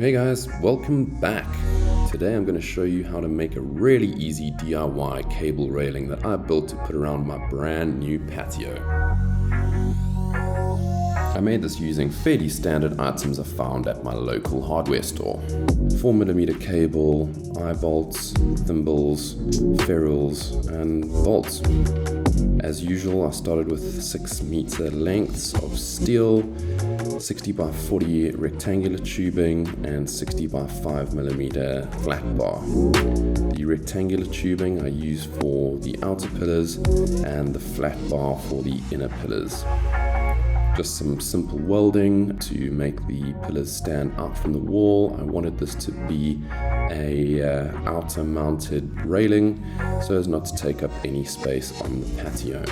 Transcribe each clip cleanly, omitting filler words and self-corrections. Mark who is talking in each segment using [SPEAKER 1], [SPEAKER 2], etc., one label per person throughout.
[SPEAKER 1] Hey guys, welcome back. Today I'm going to show you how to make a really easy DIY cable railing that I built to put around my brand new patio. I made this using fairly standard items I found at my local hardware store. 4mm cable, Eyebolts, Thimbles, ferrules, and bolts. As usual, I started with 6-meter lengths of steel, 60x40 rectangular tubing, and 60x5mm flat bar. The rectangular tubing I used for the outer pillars and the flat bar for the inner pillars. Just some simple welding to make the pillars stand out from the wall. I wanted this to be a outer mounted railing so as not to take up any space on the patio.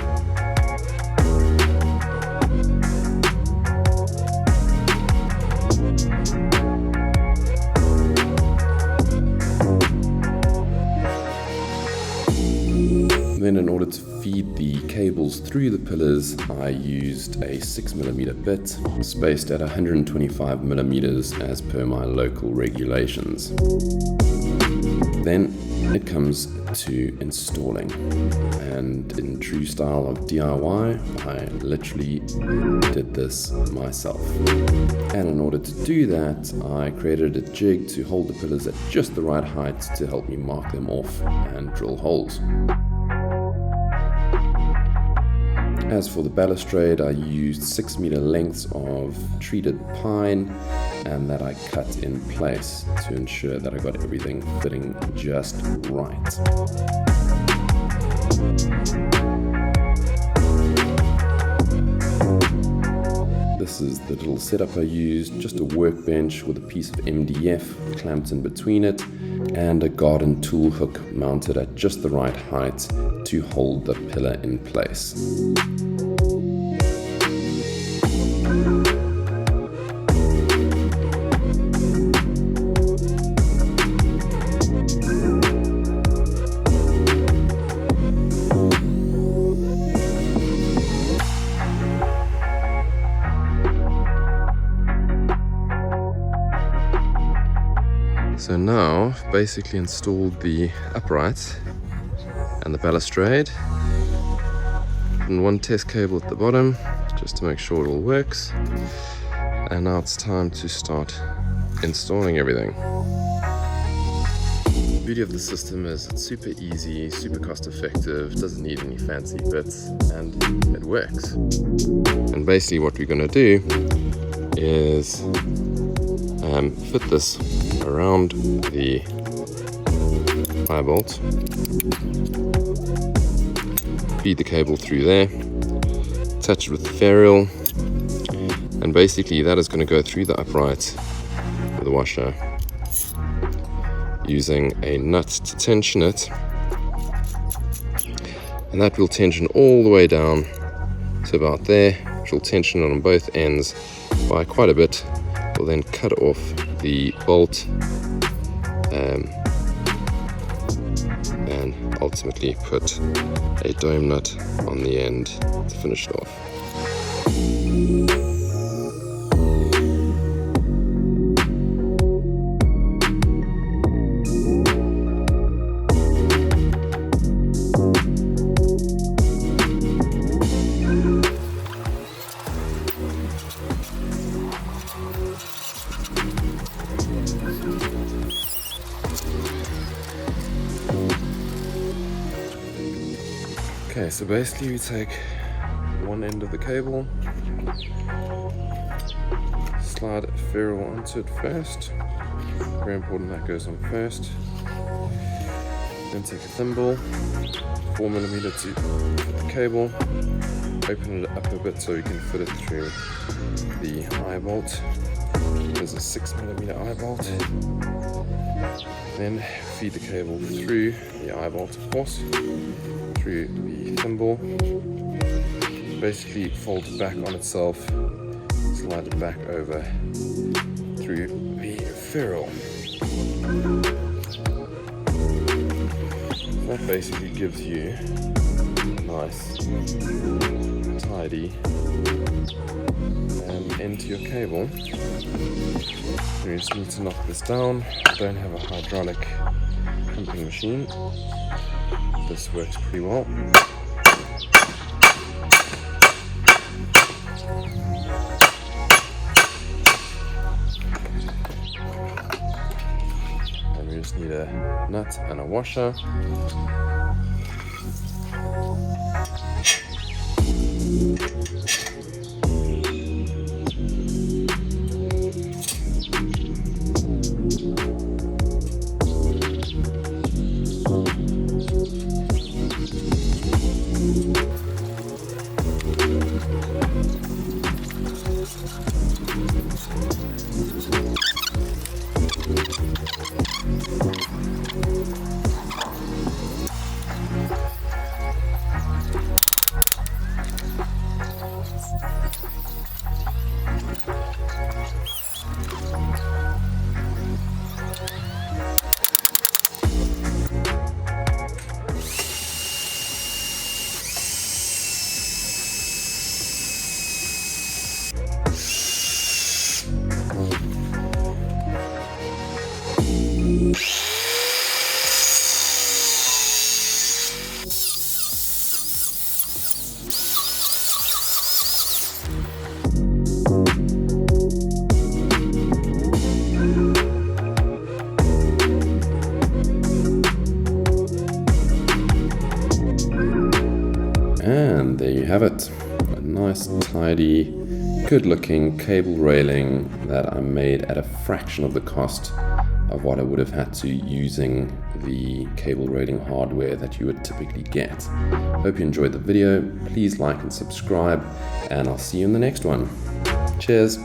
[SPEAKER 1] Then in order to feed the cables through the pillars, I used a 6mm bit spaced at 125mm as per my local regulations. Then it comes to installing, and in true style of DIY, I literally did this myself. And in order to do that, I created a jig to hold the pillars at just the right height to help me mark them off and drill holes. As for the balustrade, I used 6-meter lengths of treated pine, and that I cut in place to ensure that I got everything fitting just right. This is the little setup I used, just a workbench with a piece of MDF clamped in between it, and a garden tool hook mounted at just the right height to hold the pillar in place. So now, basically installed the uprights and the balustrade, and one test cable at the bottom just to make sure it all works, and now it's time to start installing everything. The beauty of the system is it's super easy, super cost effective, doesn't need any fancy bits, and it works. And basically what we're going to do is fit this around the eyebolt, feed the cable through there, attach it with the ferrule, and basically that is going to go through the upright with a washer using a nut to tension it, and that will tension all the way down to about there, which will tension on both ends by quite a bit. We'll then cut off the bolt and ultimately put a dome nut on the end to finish it off. Okay, so basically we take one end of the cable, slide a ferrule onto it first, very important that goes on first, then take a thimble, 4mm to fit the cable, open it up a bit so you can fit it through the eyebolt. There's a 6mm eyebolt, then feed the cable through the eyebolt, of course, through the thimble, basically fold it back on itself, slide it back over through the ferrule. That basically gives you a nice, tidy end to your cable. You just need to knock this down. I don't have a hydraulic pumping machine. This works pretty well. And we just need a nut and a washer. And there you have it, a nice, tidy, good-looking cable railing that I made at a fraction of the cost of what I would have had to using the cable railing hardware that you would typically get. Hope you enjoyed the video. Please like and subscribe, and I'll see you in the next one. Cheers!